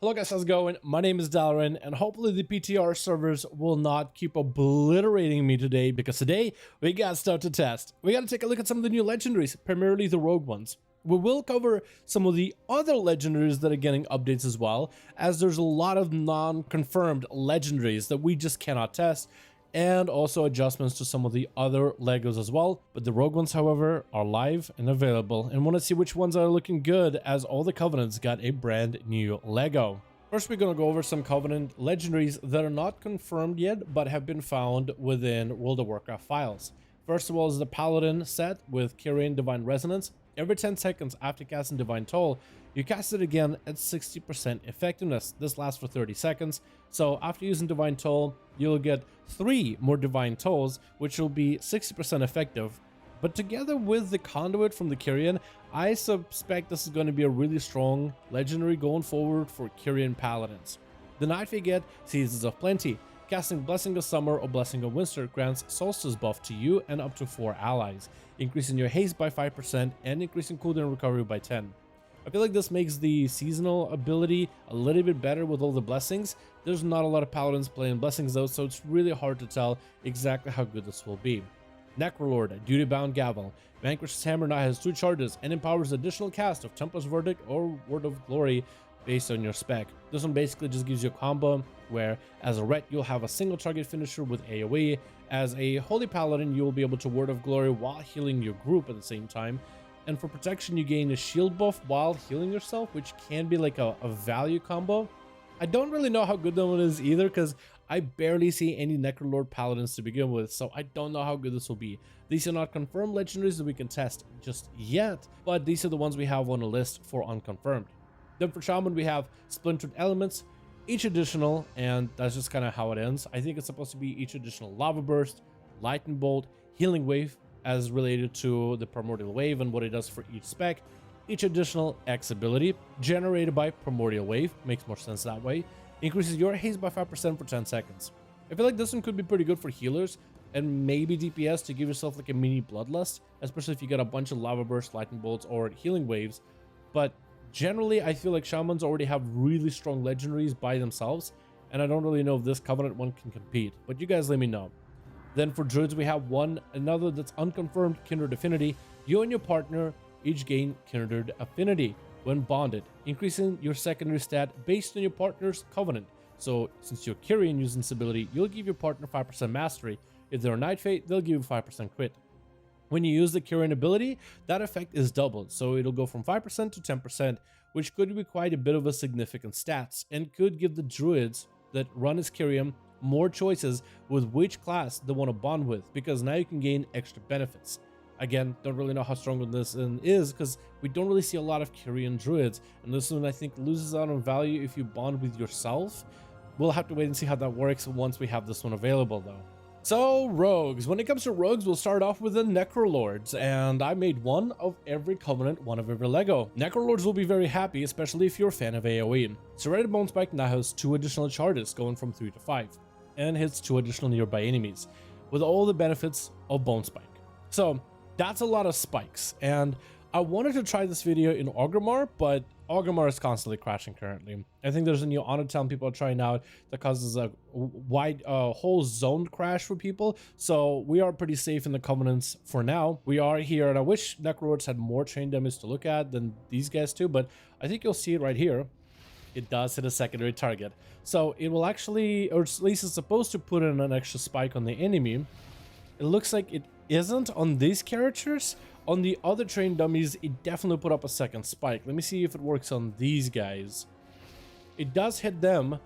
Hello guys, how's it going? My name is Dalaran, and hopefully the PTR servers will not keep obliterating me today, because today we got stuff to test. We gotta take a look at some of the new legendaries, primarily the rogue ones. We will cover some of the other legendaries that are getting updates as well, as there's a lot of non-confirmed legendaries that we just cannot test, and also adjustments to some of the other Legos as well. But the rogue ones, however, are live and available, and want to see which ones are looking good, as all the Covenants got a brand new Lego. First, we're going to go over some Covenant legendaries that are not confirmed yet, but have been found within World of Warcraft files. First of all is the Paladin set with Kyrian Divine Resonance. Every 10 seconds after casting Divine Toll, you cast it again at 60% effectiveness. This lasts for 30 seconds. So after using Divine Toll, you'll get 3 more Divine Tolls, which will be 60% effective. But together with the Conduit from the Kyrian, I suspect this is going to be a really strong legendary going forward for Kyrian Paladins. The Night Fae get Seasons of Plenty. Casting Blessing of Summer or Blessing of Winter grants Solstice buff to you and up to 4 allies, increasing your haste by 5% and increasing cooldown recovery by 10. I feel like this makes the seasonal ability a little bit better with all the blessings. There's not a lot of paladins playing blessings though, so it's really hard to tell exactly how good this will be. Necrolord, Duty Bound Gavel. Vanquish's Hammer now has 2 charges and empowers additional cast of Templar's Verdict or Word of Glory based on your spec. This one basically just gives you a combo where as a ret you'll have a single target finisher with AoE. As a Holy Paladin you will be able to Word of Glory while healing your group at the same time. And for protection you gain a shield buff while healing yourself, which can be like a value combo. I don't really know how good that one is either, because I barely see any Necrolord Paladins to begin with, so I don't know how good this will be. These are not confirmed legendaries that we can test just yet, but these are the ones we have on the list for unconfirmed. Then for Shaman we have Splintered Elements, each additional, and that's just kind of how it ends. I think it's supposed to be each additional Lava Burst, Lightning Bolt, Healing Wave, as related to the Primordial Wave and what it does for each spec. Each additional X ability generated by Primordial Wave, makes more sense that way, increases your haste by 5% for 10 seconds. I feel like this one could be pretty good for healers and maybe DPS to give yourself like a mini Bloodlust, especially if you get a bunch of Lava Bursts, Lightning Bolts, or Healing Waves. But generally, I feel like Shamans already have really strong legendaries by themselves, and I don't really know if this Covenant one can compete, but you guys let me know. Then for Druids we have another that's unconfirmed, Kindred Affinity. You and your partner each gain Kindred Affinity when bonded, increasing your secondary stat based on your partner's Covenant. So since you're Kyrian using this ability, you'll give your partner 5% mastery. If they're a Night Fae, they'll give you 5% crit. When you use the Kyrian ability, that effect is doubled, so it'll go from 5% to 10%, which could be quite a bit of a significant stats, and could give the Druids that run as Kyrian more choices with which class they want to bond with, because now you can gain extra benefits. Again, don't really know how strong this is, because we don't really see a lot of Kyrian Druids, and this one I think loses out on value if you bond with yourself. We'll have to wait and see how that works once we have this one available though. So rogues, when it comes to rogues, we'll start off with the Necrolords, and I made one of every Covenant, one of every Lego. Necrolords will be very happy, especially if you're a fan of AoE. Serrated Bone Spike now has 2 additional charges, going from 3 to 5, and hits 2 additional nearby enemies, with all the benefits of Bone Spike. So that's a lot of spikes, and I wanted to try this video in Orgrimmar, but Orgrimmar is constantly crashing currently. I think there's a new Honor Town people are trying out that causes a whole zoned crash for people, so we are pretty safe in the Covenants for now. We are here, and I wish Necrolords had more chain damage to look at than these guys too, but I think you'll see it right here. It does hit a secondary target, so it will actually, or at least it's supposed to put in an extra spike on the enemy. It looks like it isn't on these characters. On the other train dummies, it definitely put up a second spike. Let me see if it works on these guys. It does hit them,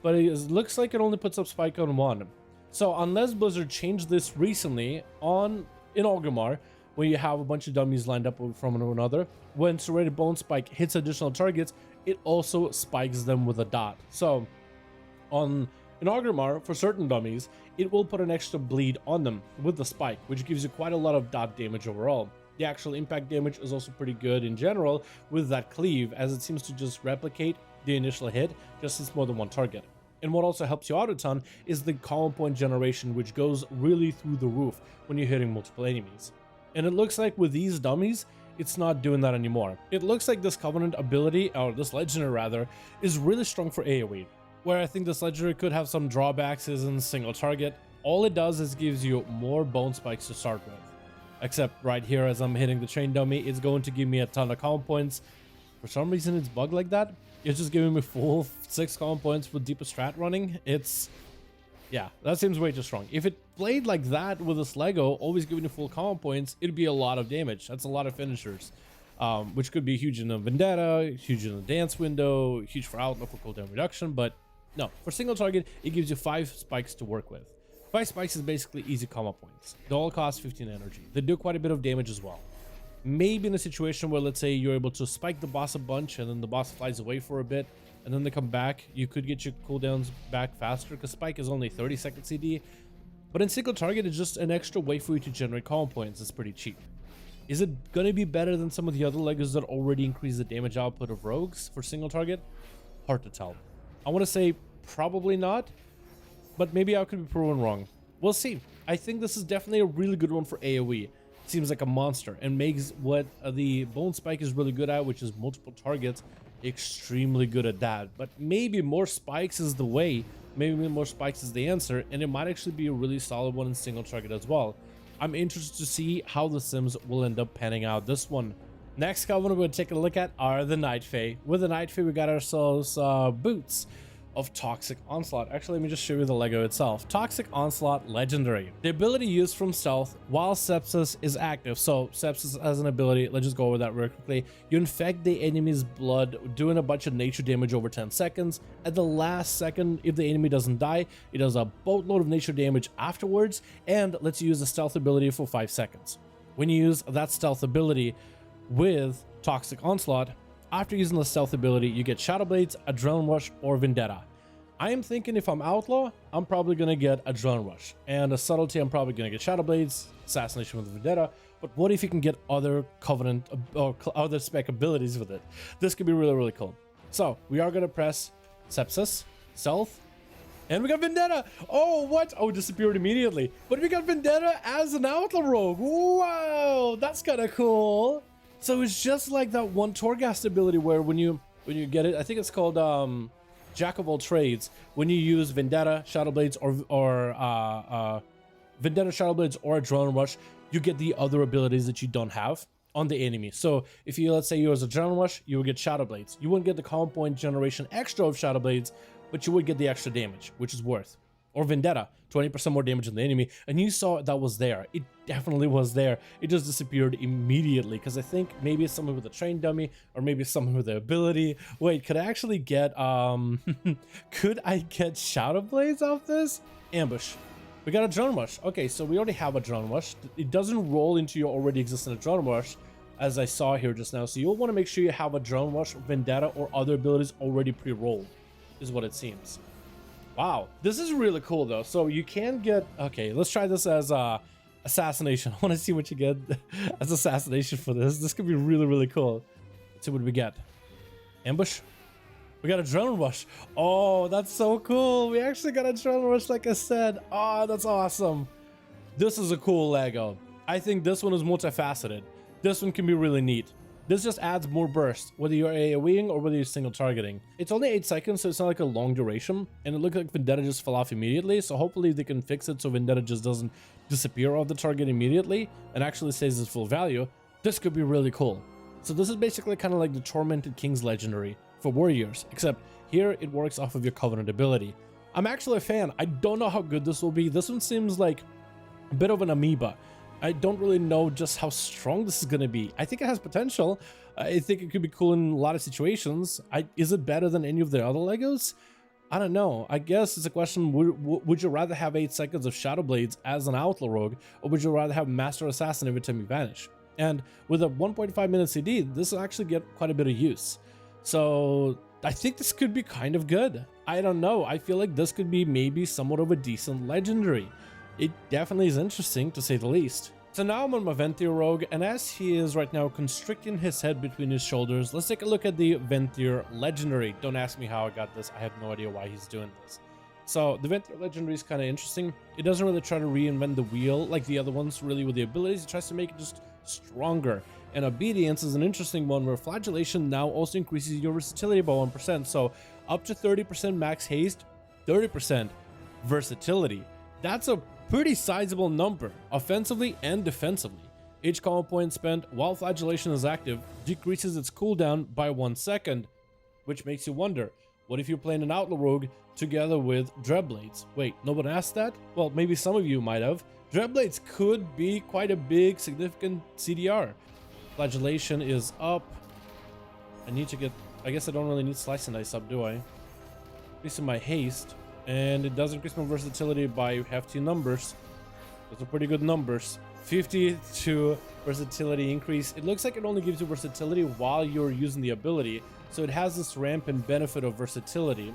but it looks like it only puts up spike on one. So unless Blizzard changed this recently in Orgrimmar, when you have a bunch of dummies lined up from one another, when Serrated Bone Spike hits additional targets, it also spikes them with a dot. So in Orgrimmar, for certain dummies, it will put an extra bleed on them with the spike, which gives you quite a lot of dot damage overall. The actual impact damage is also pretty good in general with that cleave, as it seems to just replicate the initial hit, just hits more than one target. And what also helps you out a ton is the combo point generation, which goes really through the roof when you're hitting multiple enemies. And it looks like with these dummies, it's not doing that anymore. It looks like this Covenant ability, or this Legendary rather, is really strong for AoE. Where I think this Legendary could have some drawbacks is in single target. All it does is gives you more bone spikes to start with. Except right here, as I'm hitting the chain dummy, it's going to give me a ton of common points. For some reason, it's bugged like that. It's just giving me full 6 common points with deeper strat running. Yeah, that seems way too strong. If it played like that with this Lego, always giving you full common points, it'd be a lot of damage. That's a lot of finishers, which could be huge in the Vendetta, huge in the Dance window, huge for Outlaw for cooldown reduction. But no, for single target, it gives you 5 spikes to work with. 5 spikes is basically easy combo points. They all cost 15 energy. They do quite a bit of damage as well. Maybe in a situation where, let's say, you're able to spike the boss a bunch and then the boss flies away for a bit and then they come back, you could get your cooldowns back faster because spike is only 30-second CD. But in single target, it's just an extra way for you to generate combo points. It's pretty cheap. Is it going to be better than some of the other Legos that already increase the damage output of rogues for single target? Hard to tell. I want to say probably not, but maybe I could be proven wrong. We'll see. I think this is definitely a really good one for AoE. Seems like a monster and makes what the Bone Spike is really good at, which is multiple targets, extremely good at that. But maybe more spikes is the way, maybe more spikes is the answer, and it might actually be a really solid one in single target as well. I'm interested to see how the Sims will end up panning out this one. Next Covenant we're going to take a look at are the Night Fae. With the Night Fae, we got ourselves boots of Toxic Onslaught. Actually, let me just show you the Lego itself. Toxic Onslaught Legendary. The ability used from stealth while Sepsis is active. So Sepsis as an ability, let's just go over that real quickly. You infect the enemy's blood, doing a bunch of nature damage over 10 seconds. At the last second, if the enemy doesn't die, it does a boatload of nature damage afterwards, and lets you use the stealth ability for 5 seconds. When you use that stealth ability with Toxic Onslaught, after using the stealth ability, you get Shadow Blades, Adrenaline Rush, or Vendetta. I am thinking if I'm Outlaw, I'm probably going to get Adrenaline Rush. And a Subtlety, I'm probably going to get Shadow Blades, Assassination with Vendetta. But what if you can get other Covenant or other spec abilities with it? This could be really, really cool. So we are going to press Sepsis, Stealth, and we got Vendetta. Oh, what? Oh, it disappeared immediately. But we got Vendetta as an Outlaw Rogue. Wow, that's kind of cool. So it's just like that one Torghast ability where when you get it, I think it's called Jack of all trades. When you use Vendetta, Shadow Blades, or Vendetta, Shadow Blades, or Adrenaline Rush, you get the other abilities that you don't have on the enemy. So if you, let's say you use Adrenaline Rush, you would get Shadow Blades. You wouldn't get the common point generation extra of Shadow Blades, but you would get the extra damage, which is worth. Or Vendetta, 20% more damage on the enemy, and you saw that was there. It definitely was there. It just disappeared immediately, because I think maybe it's someone with a train dummy, or maybe someone with the ability. Wait, could I actually get, could I get Shadow Blades off this? Ambush. We got Adrenaline Rush. Okay, so we already have Adrenaline Rush. It doesn't roll into your already existing Adrenaline Rush, as I saw here just now, so you'll want to make sure you have Adrenaline Rush, Vendetta, or other abilities already pre-rolled, is what it seems. Wow, this is really cool though. So you can get, okay, let's try this as Assassination. I want to see what you get as Assassination for this. This could be really, really cool. Let's see what we get. Ambush. We got Adrenaline Rush. Oh, that's so cool. We actually got Adrenaline Rush like I said. Oh, that's awesome. This is a cool Lego. I think this one is multifaceted. This one can be really neat. This just adds more burst, whether you're AoEing or whether you're single targeting. It's only 8 seconds, so it's not like a long duration, and it looked like Vendetta just fell off immediately, so hopefully they can fix it so Vendetta just doesn't disappear off the target immediately and actually stays its full value. This could be really cool. So this is basically kind of like the Tormented King's Legendary for warriors, except here it works off of your Covenant ability. I'm actually a fan. I don't know how good this will be. This one seems like a bit of an amoeba. I don't really know just how strong this is going to be. I think it has potential. I think it could be cool in a lot of situations. Is it better than any of the other Legos? I don't know. I guess it's a question, would you rather have 8 seconds of Shadow Blades as an Outlaw Rogue, or would you rather have Master Assassin every time you vanish? And with a 1.5 minute CD, this will actually get quite a bit of use. So I think this could be kind of good. I don't know. I feel like this could be maybe somewhat of a decent Legendary. It definitely is interesting, to say the least. So now I'm on my Venthyr Rogue, and as he is right now constricting his head between his shoulders, let's take a look at the Venthyr Legendary. Don't ask me how I got this. I have no idea why he's doing this. So the Venthyr Legendary is kind of interesting. It doesn't really try to reinvent the wheel like the other ones really with the abilities. It tries to make it just stronger. And Obedience is an interesting one where Flagellation now also increases your versatility by 1%. So up to 30% max haste, 30% versatility. That's a pretty sizable number, offensively and defensively. Each combo point spent while Flagellation is active decreases its cooldown by 1 second, which makes you wonder, what if you're playing an Outlaw Rogue together with Dreadblades? Wait, no one asked that? Well, maybe some of you might have. Dreadblades could be quite a big, significant CDR. Flagellation is up. I need to get... I guess I don't really need Slice and Dice up, do I? Increasing my haste. And it does increase my versatility by hefty numbers. Those are pretty good numbers. 52 versatility increase. It looks like it only gives you versatility while you're using the ability. So it has this rampant benefit of versatility.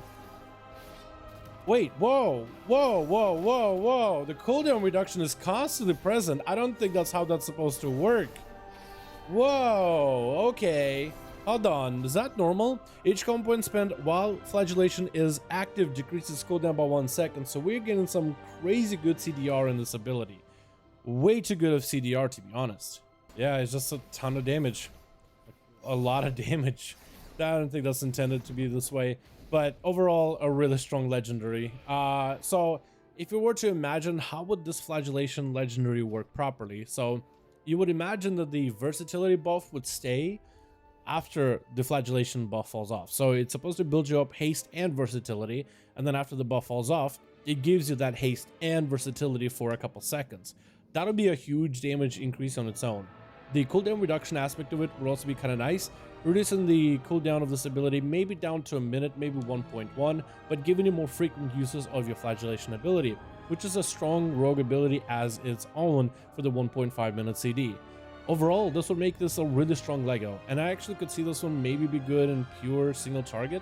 Wait, whoa, whoa, whoa, whoa, whoa. The cooldown reduction is constantly present. I don't think that's how that's supposed to work. Whoa, okay. Hold on, is that normal? Each combo point spent while Flagellation is active decreases cooldown by 1 second. So we're getting some crazy good CDR in this ability. Way too good of CDR, to be honest. Yeah, it's just a ton of damage. A lot of damage. I don't think that's intended to be this way, but overall a really strong legendary. So if you were to imagine, how would this Flagellation legendary work properly? So you would imagine that the versatility buff would stay after the Flagellation buff falls off. So it's supposed to build you up haste and versatility, and then after the buff falls off, it gives you that haste and versatility for a couple seconds. That'll be a huge damage increase on its own. The cooldown reduction aspect of it would also be kind of nice, reducing the cooldown of this ability maybe down to a minute, maybe 1.1, but giving you more frequent uses of your Flagellation ability, which is a strong rogue ability as its own for the 1.5 minute CD. Overall, this would make this a really strong Lego, and I actually could see this one maybe be good in pure single target,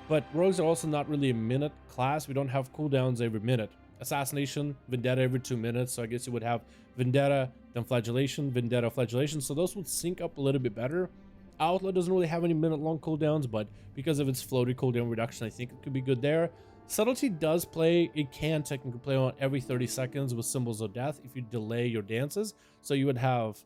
but rogues are also not really a minute class. We don't have cooldowns every minute. Assassination, Vendetta every 2 minutes, so I guess you would have Vendetta, then Flagellation, Vendetta, Flagellation, so those would sync up a little bit better. Outlaw doesn't really have any minute-long cooldowns, but because of its floaty cooldown reduction, I think it could be good there. Subtlety does play, it can technically play on every 30 seconds with Symbols of Death if you delay your dances, so you would have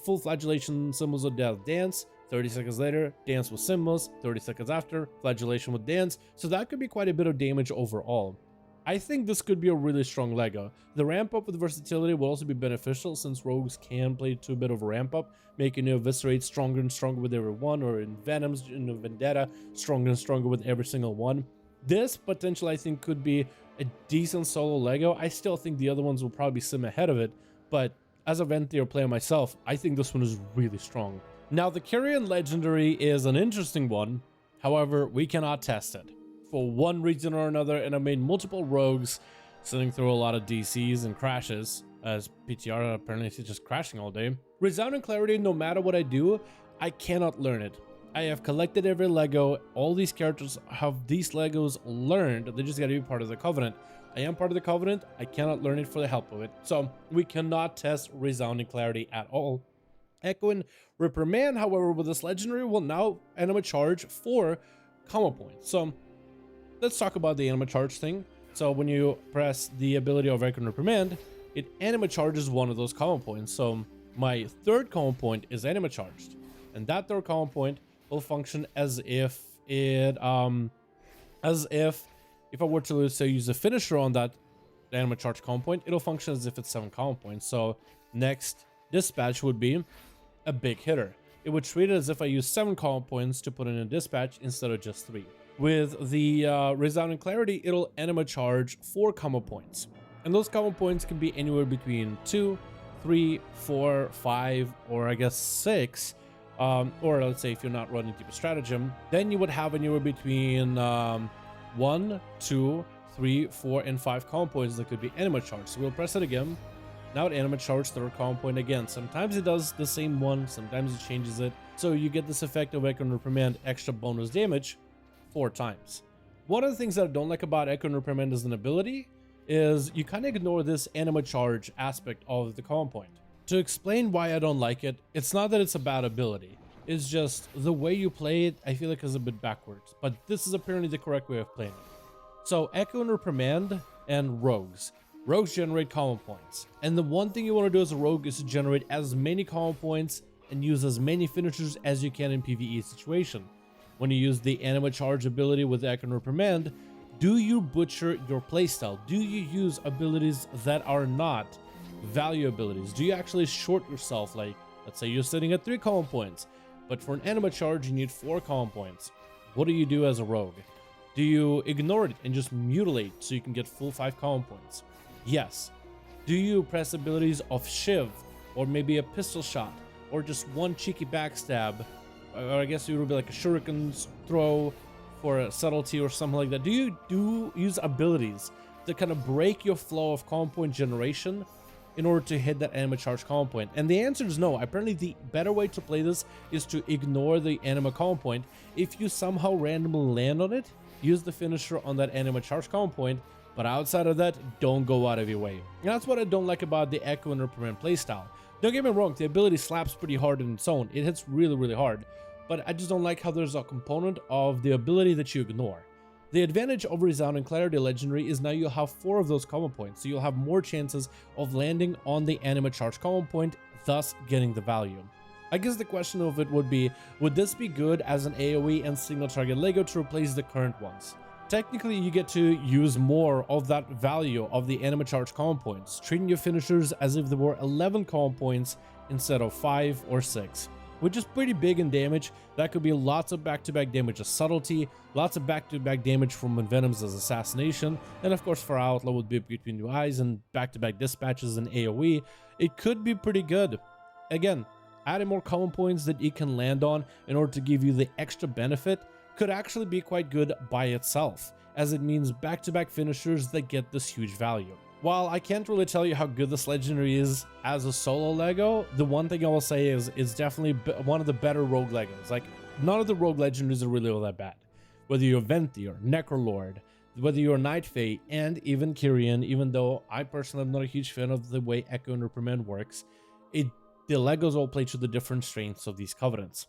full Flagellation, Symbols of Death, dance, 30 seconds later, dance with symbols, 30 seconds after, Flagellation with dance, so that could be quite a bit of damage overall. I think this could be a really strong Lego. The ramp up with versatility will also be beneficial since rogues can play to a bit of a ramp up, making you eviscerate stronger and stronger with every one, or in Venoms, in Vendetta, stronger and stronger with every single one. This potential, I think, could be a decent solo Lego. I still think the other ones will probably sim ahead of it, but as a Venthyr player myself, I think this one is really strong. Now, the Kyrian legendary is an interesting one. However, we cannot test it for one reason or another, and I made multiple rogues sitting through a lot of DCs and crashes, as PTR apparently is just crashing all day. Resounding Clarity, no matter what I do, I cannot learn it. I have collected every Lego. All these characters have these Legos learned. They just gotta be part of the Covenant. I am part of the Covenant. I cannot learn it for the help of it. So we cannot test Resounding Clarity at all. Echoing Reprimand, however, with this legendary will now anima charge 4 combo points. So let's talk about the anima charge thing. So when you press the ability of Echoing Reprimand, it anima charges one of those combo points. So my third combo point is anima charged, and that third combo point will function as if it if I were to say use a finisher on that anima charge combo point, it'll function as if it's 7 combo points. So next dispatch would be a big hitter. It would treat it as if I use 7 combo points to put in a dispatch instead of just 3. With the Resounding Clarity, it'll anima charge 4 combo points, and those combo points can be anywhere between 2, 3, 4, 5, or I guess 6. Or let's say if you're not running Deeper Stratagem, then you would have anywhere between 1, 2, 3, 4, and 5 combo points that could be anima charged. So we'll press it again. Now it anima charge third combo point again. Sometimes it does the same one, sometimes it changes it. So you get this effect of Echo and Reprimand extra bonus damage 4 times. One of the things that I don't like about Echo and Reprimand as an ability is you kind of ignore this anima charge aspect of the combo point. To explain why I don't like it, it's not that it's a bad ability. It's just the way you play it, I feel like is a bit backwards. But this is apparently the correct way of playing it. So Echo and Reprimand and Rogues. Rogues generate common points, and the one thing you want to do as a rogue is to generate as many common points and use as many finishers as you can in PvE situation. When you use the anima charge ability with Echo and Reprimand, do you butcher your playstyle? Do you use abilities that are not value abilities? Do you actually short yourself? Like, let's say you're sitting at 3 common points, but for an anima charge you need 4 common points. What do you do as a rogue? Do you ignore it and just mutilate so you can get full 5 common points? Yes. Do you press abilities of Shiv, or maybe a pistol shot, or just one cheeky backstab, or I guess it would be like a shuriken throw for a subtlety or something like that? Do you use abilities that kind of break your flow of common point generation in order to hit that anima charge common point? And the answer is no. Apparently the better way to play this is to ignore the anima common point. If you somehow randomly land on it, use the finisher on that anima charge common point, but outside of that, don't go out of your way. And that's what I don't like about the Echo and Reprimand playstyle. Don't get me wrong, the ability slaps pretty hard in its own. It hits really, really hard. But I just don't like how there's a component of the ability that you ignore. The advantage of Resounding Clarity Legendary is now you'll have 4 of those common points, so you'll have more chances of landing on the anima charge common point, thus getting the value. I guess the question of it would be, would this be good as an AoE and single target Lego to replace the current ones? Technically, you get to use more of that value of the anima charge common points, treating your finishers as if there were 11 common points instead of 5 or 6. Which is pretty big in damage. That could be lots of back-to-back damage as Subtlety, lots of back-to-back damage from Envenoms as Assassination, and of course for Outlaw would be Between Your Eyes and back-to-back dispatches and AoE. It could be pretty good. Again, adding more common points that you can land on in order to give you the extra benefit could actually be quite good by itself, as it means back-to-back finishers that get this huge value. While I can't really tell you how good this legendary is as a solo Lego, the one thing I will say is it's definitely one of the better rogue Legos. Like, none of the rogue legendaries are really all that bad. Whether you're Venthyr, Necrolord, whether you're Night Fae, and even Kyrian, even though I personally am not a huge fan of the way Echo and Reprimand works, the Legos all play to the different strengths of these covenants.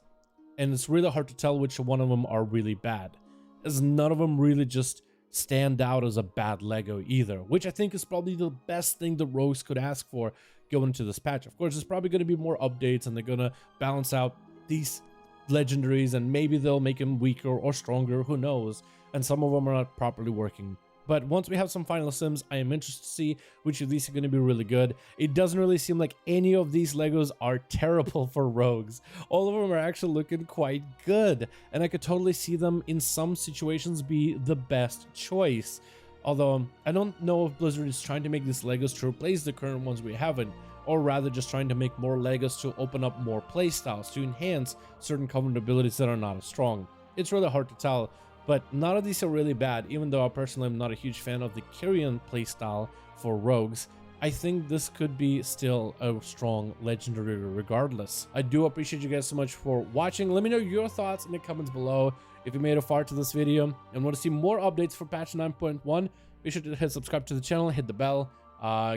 And it's really hard to tell which one of them are really bad, as none of them really just stand out as a bad Lego either, which I think is probably the best thing the rogues could ask for going into this patch. Of course, there's probably going to be more updates and they're going to balance out these legendaries, and maybe they'll make them weaker or stronger, who knows, and some of them are not properly working. But once we have some final sims, I am interested to see which of these are going to be really good. It doesn't really seem like any of these Legos are terrible for rogues. All of them are actually looking quite good, and I could totally see them in some situations be the best choice. Although, I don't know if Blizzard is trying to make these Legos to replace the current ones we haven't, or rather just trying to make more Legos to open up more playstyles, to enhance certain covenant abilities that are not as strong. It's really hard to tell. But none of these are really bad, even though I personally am not a huge fan of the Kyrian playstyle for rogues. I think this could be still a strong legendary regardless. I do appreciate you guys so much for watching. Let me know your thoughts in the comments below. If you made it far to this video and want to see more updates for patch 9.1, be sure to hit subscribe to the channel, hit the bell,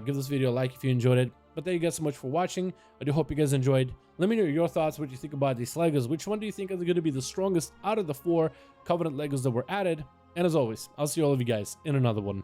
give this video a like if you enjoyed it. But thank you guys so much for watching. I do hope you guys enjoyed. Let me know your thoughts, what you think about these Legos. Which one do you think is going to be the strongest out of the 4 Covenant Legos that were added? And as always, I'll see all of you guys in another one.